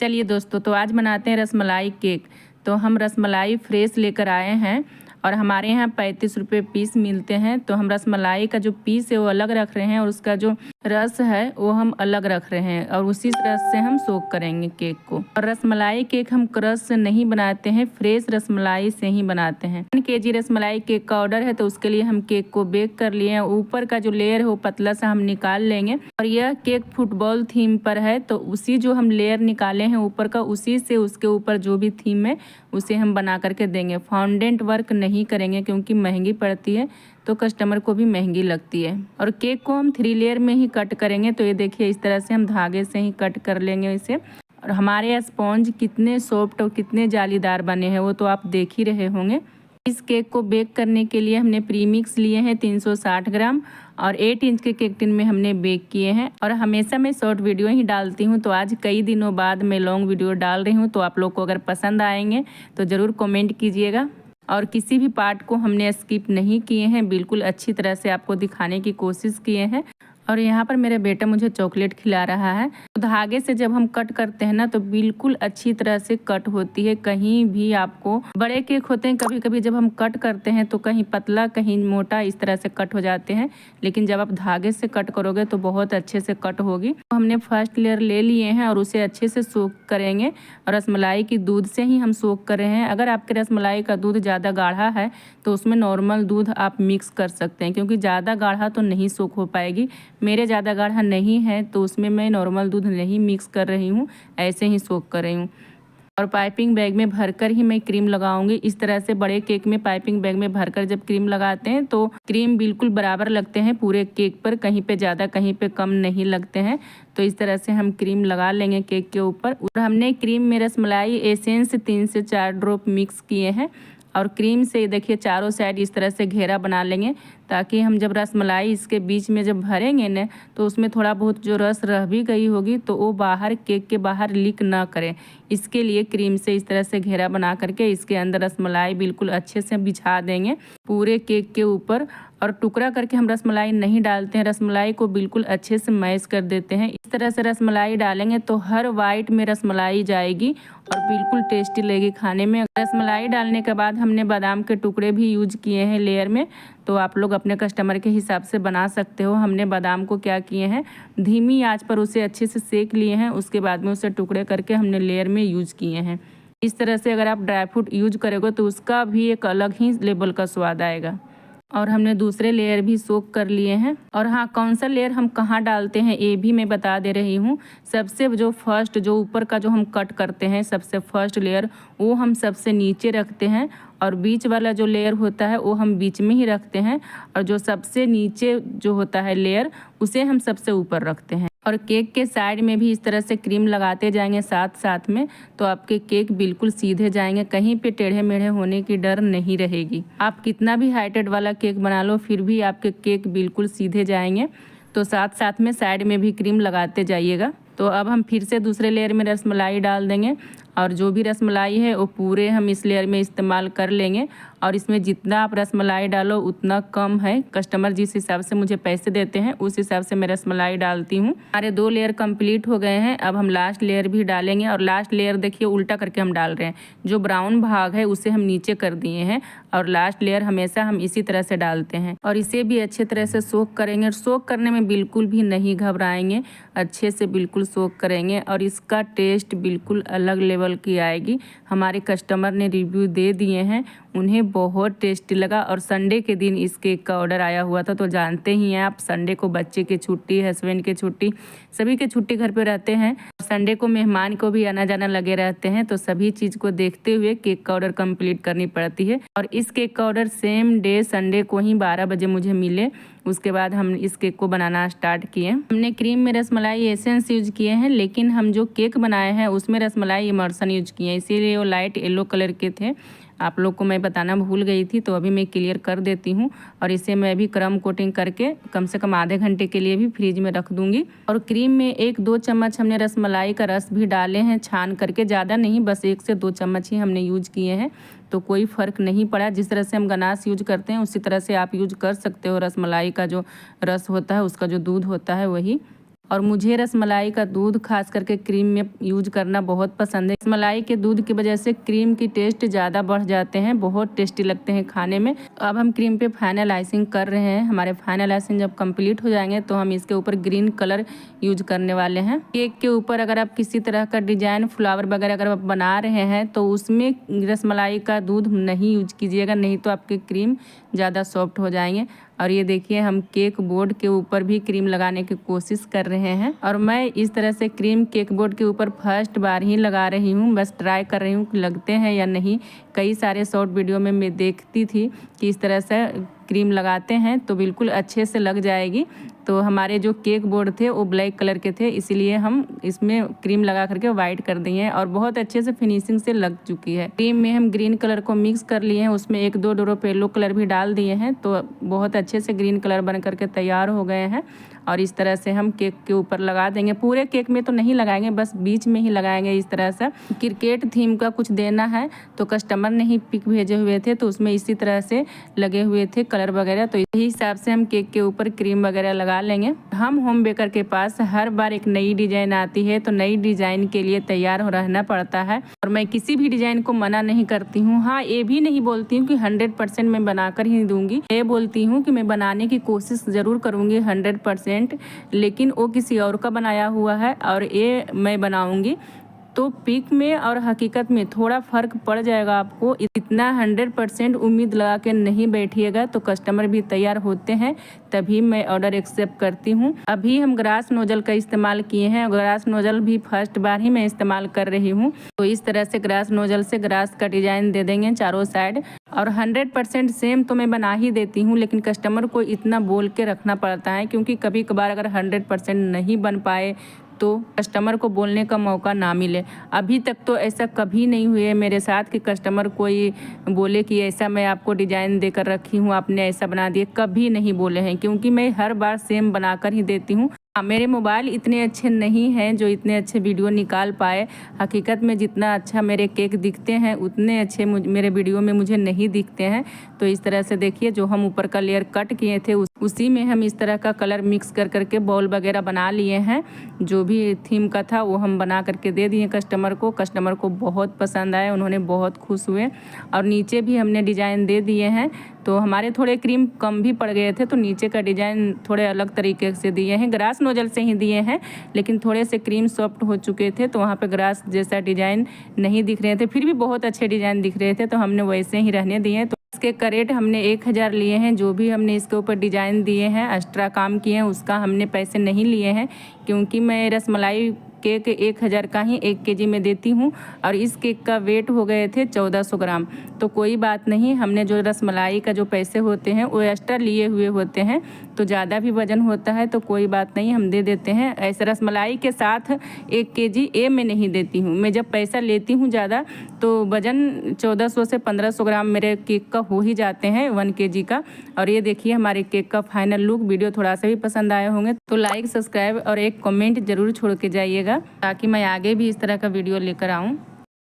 चलिए दोस्तों, तो आज बनाते हैं रसमलाई केक। तो हम रसमलाई फ्रेश लेकर आए हैं और हमारे यहाँ 35 रुपये पीस मिलते हैं। तो हम रसमलाई का जो पीस है वो अलग रख रहे हैं और उसका जो रस है वो हम अलग रख रहे हैं और उसी रस से हम सोक करेंगे केक को। और रसमलाई केक हम क्रश से नहीं बनाते हैं, फ्रेश रसमलाई से ही बनाते हैं। 1 kg रसमलाई केक का ऑर्डर है, तो उसके लिए हम केक को बेक कर लिए हैं। ऊपर का जो लेयर है वो पतला सा हम निकाल लेंगे और यह केक फुटबॉल थीम पर है, तो उसी जो हम लेयर निकाले हैं ऊपर का, उसी से उसके ऊपर जो भी थीम है उसे हम बना करके देंगे। फाउंडेंट वर्क नहीं करेंगे क्योंकि महंगी पड़ती है, तो कस्टमर को भी महंगी लगती है। और केक को हम 3 लेयर में ही कट करेंगे। तो ये देखिए, इस तरह से हम धागे से ही कट कर लेंगे इसे। और हमारे स्पॉन्ज कितने सॉफ्ट और कितने जालीदार बने हैं वो तो आप देख ही रहे होंगे। इस केक को बेक करने के लिए हमने प्रीमिक्स लिए हैं 360 ग्राम और 8 इंच के केक टिन में हमने बेक किए हैं। और हमेशा मैं शॉर्ट वीडियो ही डालती हूँ, तो आज कई दिनों बाद मैं लॉन्ग वीडियो डाल रही हूँ। तो आप लोग को अगर पसंद आएंगे तो ज़रूर कमेंट कीजिएगा। और किसी भी पार्ट को हमने स्किप नहीं किए हैं, बिल्कुल अच्छी तरह से आपको दिखाने की कोशिश किए हैं। और यहाँ पर मेरा बेटा मुझे चॉकलेट खिला रहा है। तो धागे से जब हम कट करते हैं ना, तो बिल्कुल अच्छी तरह से कट होती है। कहीं भी आपको बड़े केक होते हैं, कभी कभी जब हम कट करते हैं तो कहीं पतला कहीं मोटा इस तरह से कट हो जाते हैं, लेकिन जब आप धागे से कट करोगे तो बहुत अच्छे से कट होगी। तो हमने फर्स्ट लेयर ले लिए हैं और उसे अच्छे से सोक करेंगे। और रसमलाई की दूध से ही हम सोक कर रहे हैं। अगर आपके रसमलाई का दूध ज़्यादा गाढ़ा है तो उसमें नॉर्मल दूध आप मिक्स कर सकते हैं, क्योंकि ज़्यादा गाढ़ा तो नहीं सोक हो पाएगी। मेरे ज़्यादा गाढ़ा नहीं है तो उसमें मैं नॉर्मल दूध नहीं मिक्स कर रही हूँ, ऐसे ही सोक कर रही हूँ। और पाइपिंग बैग में भरकर ही मैं क्रीम लगाऊंगी। इस तरह से बड़े केक में पाइपिंग बैग में भरकर जब क्रीम लगाते हैं तो क्रीम बिल्कुल बराबर लगते हैं पूरे केक पर, कहीं पे ज़्यादा कहीं पे कम नहीं लगते हैं। तो इस तरह से हम क्रीम लगा लेंगे केक के ऊपर। और हमने क्रीम में रसमलाई एसेंस 3 से 4 ड्रॉप मिक्स किए हैं। और क्रीम से देखिए चारों साइड इस तरह से घेरा बना लेंगे, ताकि हम जब रसमलाई इसके बीच में जब भरेंगे न, तो उसमें थोड़ा बहुत जो रस रह भी गई होगी तो वो बाहर केक के बाहर लीक ना करे। इसके लिए क्रीम से इस तरह से घेरा बना करके इसके अंदर रसमलाई बिल्कुल अच्छे से बिछा देंगे पूरे केक के ऊपर। और टुकड़ा करके हम रसमलाई नहीं डालते हैं, रसमलाई को बिल्कुल अच्छे से मैश कर देते हैं। इस तरह से रसमलाई डालेंगे तो हर वाइट में रसमलाई जाएगी और बिल्कुल टेस्टी लगेगी खाने में। रसमलाई डालने के बाद हमने बादाम के टुकड़े भी यूज किए हैं लेयर में, तो आप लोग अपने कस्टमर के हिसाब से बना सकते हो। हमने बादाम को क्या किए हैं, धीमी आंच पर उसे अच्छे से सेक लिए हैं, उसके बाद में उसे टुकड़े करके हमने लेयर में यूज किए हैं। इस तरह से अगर आप ड्राई फ्रूट यूज करोगे तो उसका भी एक अलग ही लेवल का स्वाद आएगा। और हमने दूसरे लेयर भी सोक कर लिए हैं। और हाँ, कौन सा लेयर हम कहाँ डालते हैं ये भी मैं बता दे रही हूँ। सबसे जो फर्स्ट जो ऊपर का जो हम कट करते हैं सबसे फर्स्ट लेयर, वो हम सबसे नीचे रखते हैं। और बीच वाला जो लेयर होता है वो हम बीच में ही रखते हैं। और जो सबसे नीचे जो होता है लेयर, उसे हम सबसे ऊपर रखते हैं। और केक के साइड में भी इस तरह से क्रीम लगाते जाएंगे साथ साथ में, तो आपके केक बिल्कुल सीधे जाएंगे, कहीं पे टेढ़े मेढ़े होने की डर नहीं रहेगी। आप कितना भी हाइटेड वाला केक बना लो फिर भी आपके केक बिल्कुल सीधे जाएंगे। तो साथ साथ में साइड में भी क्रीम लगाते जाइएगा। तो अब हम फिर से दूसरे लेयर में रसमलाई डाल देंगे और जो भी रसमलाई है वो पूरे हम इस लेयर में इस्तेमाल कर लेंगे। और इसमें जितना आप रसमलाई डालो उतना कम है। कस्टमर जिस हिसाब से मुझे पैसे देते हैं उस हिसाब से मैं रसमलाई डालती हूँ। हमारे 2 लेयर कंप्लीट हो गए हैं। अब हम लास्ट लेयर भी डालेंगे। और लास्ट लेयर देखिए उल्टा करके हम डाल रहे हैं, जो ब्राउन भाग है उसे हम नीचे कर दिए हैं और लास्ट लेयर हमेशा हम इसी तरह से डालते हैं। और इसे भी अच्छे तरह से सोक करेंगे। और सोक करने में बिल्कुल भी नहीं घबराएंगे, अच्छे से बिल्कुल सोक करेंगे और इसका टेस्ट बिल्कुल अलग लेवल की आएगी। हमारे कस्टमर ने रिव्यू दे दिए हैं, उन्हें बहुत टेस्टी लगा। और संडे के दिन इस केक का ऑर्डर आया हुआ था, तो जानते ही हैं आप संडे को बच्चे की छुट्टी, हस्बैंड की छुट्टी, सभी के छुट्टी घर पे रहते हैं। संडे को मेहमान को भी आना जाना लगे रहते हैं, तो सभी चीज़ को देखते हुए केक का ऑर्डर कंप्लीट करनी पड़ती है। और इस केक का ऑर्डर सेम डे संडे को ही 12 बजे मुझे मिले। उसके बाद हम इस केक को बनाना स्टार्ट किए। हमने क्रीम में रसमलाई एसेंस यूज किए हैं, लेकिन हम जो केक बनाए हैं उसमें रसमलाई इमर्सन यूज किए हैं, इसीलिए वो लाइट येलो कलर के थे। आप लोग को मैं बताना भूल गई थी, तो अभी मैं क्लियर कर देती हूँ। और इसे मैं भी क्रम कोटिंग करके कम से कम आधे घंटे के लिए भी फ्रिज में रख दूँगी। और क्रीम में 1-2 चम्मच हमने रसमलाई का रस भी डाले हैं छान करके, ज़्यादा नहीं, बस 1 से 2 चम्मच ही हमने यूज किए हैं। तो कोई फ़र्क नहीं पड़ा। जिस तरह से हम गनाश यूज करते हैं उसी तरह से आप यूज कर सकते हो। रसमलाई का जो रस होता है उसका जो दूध होता है वही। और मुझे रसमलाई का दूध खास करके क्रीम में यूज करना बहुत पसंद है। रसमलाई के दूध की वजह से क्रीम की टेस्ट ज़्यादा बढ़ जाते हैं, बहुत टेस्टी लगते हैं खाने में। अब हम क्रीम पे फाइनल आइसिंग कर रहे हैं। हमारे फाइनल आइसिंग जब कंप्लीट हो जाएंगे तो हम इसके ऊपर ग्रीन कलर यूज करने वाले हैं। केक के ऊपर अगर आप किसी तरह का डिजाइन फ्लावर वगैरह अगर आप बना रहे हैं तो उसमें रसमलाई का दूध नहीं यूज कीजिएगा, नहीं तो आपके क्रीम ज़्यादा सॉफ्ट हो जाएंगे। और ये देखिए हम केक बोर्ड के ऊपर भी क्रीम लगाने की कोशिश कर रहे हैं। और मैं इस तरह से क्रीम केक बोर्ड के ऊपर फर्स्ट बार ही लगा रही हूँ, बस ट्राई कर रही हूँ कि लगते हैं या नहीं। कई सारे शॉर्ट वीडियो में मैं देखती थी कि इस तरह से क्रीम लगाते हैं तो बिल्कुल अच्छे से लग जाएगी। तो हमारे जो केक बोर्ड थे वो ब्लैक कलर के थे, इसीलिए हम इसमें क्रीम लगा करके वाइट कर दिए हैं और बहुत अच्छे से फिनिशिंग से लग चुकी है। क्रीम में हम ग्रीन कलर को मिक्स कर लिए हैं, उसमें 1-2 ड्रॉप येलो कलर भी डाल दिए हैं, तो बहुत अच्छे से ग्रीन कलर बन करके तैयार हो गए हैं। और इस तरह से हम केक के ऊपर लगा देंगे। पूरे केक में तो नहीं लगाएंगे, बस बीच में ही लगाएंगे। इस तरह से क्रिकेट थीम का कुछ देना है तो कस्टमर ने ही पिक भेजे हुए थे, तो उसमें इसी तरह से लगे हुए थे कलर वगैरह, तो इसी हिसाब से हम केक के ऊपर क्रीम वगैरह लगा लेंगे। हम होम बेकर के पास हर बार एक नई डिजाइन आती है, तो नई डिजाइन के लिए तैयार हो रहना पड़ता है। और मैं किसी भी डिजाइन को मना नहीं करती हूँ। हाँ, ये भी नहीं बोलती हूँ कि 100% मैं बनाकर ही दूंगी। ये बोलती हूँ कि मैं बनाने की कोशिश जरूर करूँगी 100%, लेकिन वो किसी और का बनाया हुआ है और ये मैं बनाऊंगी, तो पिक में और हकीकत में थोड़ा फ़र्क पड़ जाएगा आपको। इतना 100% उम्मीद लगा के नहीं बैठिएगा, तो कस्टमर भी तैयार होते हैं तभी मैं ऑर्डर एक्सेप्ट करती हूँ। अभी हम ग्रास नोजल का इस्तेमाल किए हैं, ग्रास नोजल भी फर्स्ट बार ही मैं इस्तेमाल कर रही हूँ। तो इस तरह से ग्रास नोजल से ग्रास का डिजाइन दे देंगे चारों साइड। और 100% सेम तो मैं बना ही देती हूँ, लेकिन कस्टमर को इतना बोल के रखना पड़ता है, क्योंकि कभी कभार अगर 100% नहीं बन पाए तो कस्टमर को बोलने का मौका ना मिले। अभी तक तो ऐसा कभी नहीं हुए मेरे साथ कि कस्टमर कोई बोले कि ऐसा मैं आपको डिज़ाइन देकर रखी हूँ, आपने ऐसा बना दिया, कभी नहीं बोले हैं, क्योंकि मैं हर बार सेम बनाकर ही देती हूँ। मेरे मोबाइल इतने अच्छे नहीं हैं जो इतने अच्छे वीडियो निकाल पाए। हकीकत में जितना अच्छा मेरे केक दिखते हैं उतने अच्छे मेरे वीडियो में मुझे नहीं दिखते हैं। तो इस तरह से देखिए, जो हम ऊपर का लेयर कट किए थे उसी में हम इस तरह का कलर मिक्स कर करके बॉल वगैरह बना लिए हैं। जो भी थीम का था वो हम बना करके दे दिए कस्टमर को। कस्टमर को बहुत पसंद आया, उन्होंने बहुत खुश हुए। और नीचे भी हमने डिज़ाइन दे दिए हैं। तो हमारे थोड़े क्रीम कम भी पड़ गए थे, तो नीचे का डिज़ाइन थोड़े अलग तरीके से दिए हैं, ग्रास नोजल से ही दिए हैं, लेकिन थोड़े से क्रीम सॉफ्ट हो चुके थे तो वहाँ पे ग्रास जैसा डिज़ाइन नहीं दिख रहे थे, फिर भी बहुत अच्छे डिज़ाइन दिख रहे थे, तो हमने वैसे ही रहने दिए। तो इसके का रेट हमने 1000 लिए हैं। जो भी हमने इसके ऊपर डिज़ाइन दिए हैं, एक्स्ट्रा काम किए हैं, उसका हमने पैसे नहीं लिए हैं, क्योंकि मैं रसमलाई केक 1000 का ही 1 kg में देती हूँ और इस केक का वेट हो गए थे 1400 ग्राम। तो कोई बात नहीं, हमने जो रसमलाई का जो पैसे होते हैं वो एक्स्ट्रा लिए हुए होते हैं, तो ज़्यादा भी वज़न होता है तो कोई बात नहीं, हम दे देते हैं। ऐसे रसमलाई के साथ 1 kg ए मैं नहीं देती हूँ। मैं जब पैसा लेती हूँ ज़्यादा तो वज़न 1400 से 1500 ग्राम मेरे केक का हो ही जाते हैं 1 kg का। और ये देखिए हमारे केक का फाइनल लुक। वीडियो थोड़ा सा भी पसंद आए होंगे तो लाइक, सब्सक्राइब और एक कमेंट ज़रूर छोड़ के जाइएगा, ताकि मैं आगे भी इस तरह का वीडियो लेकर आऊँ।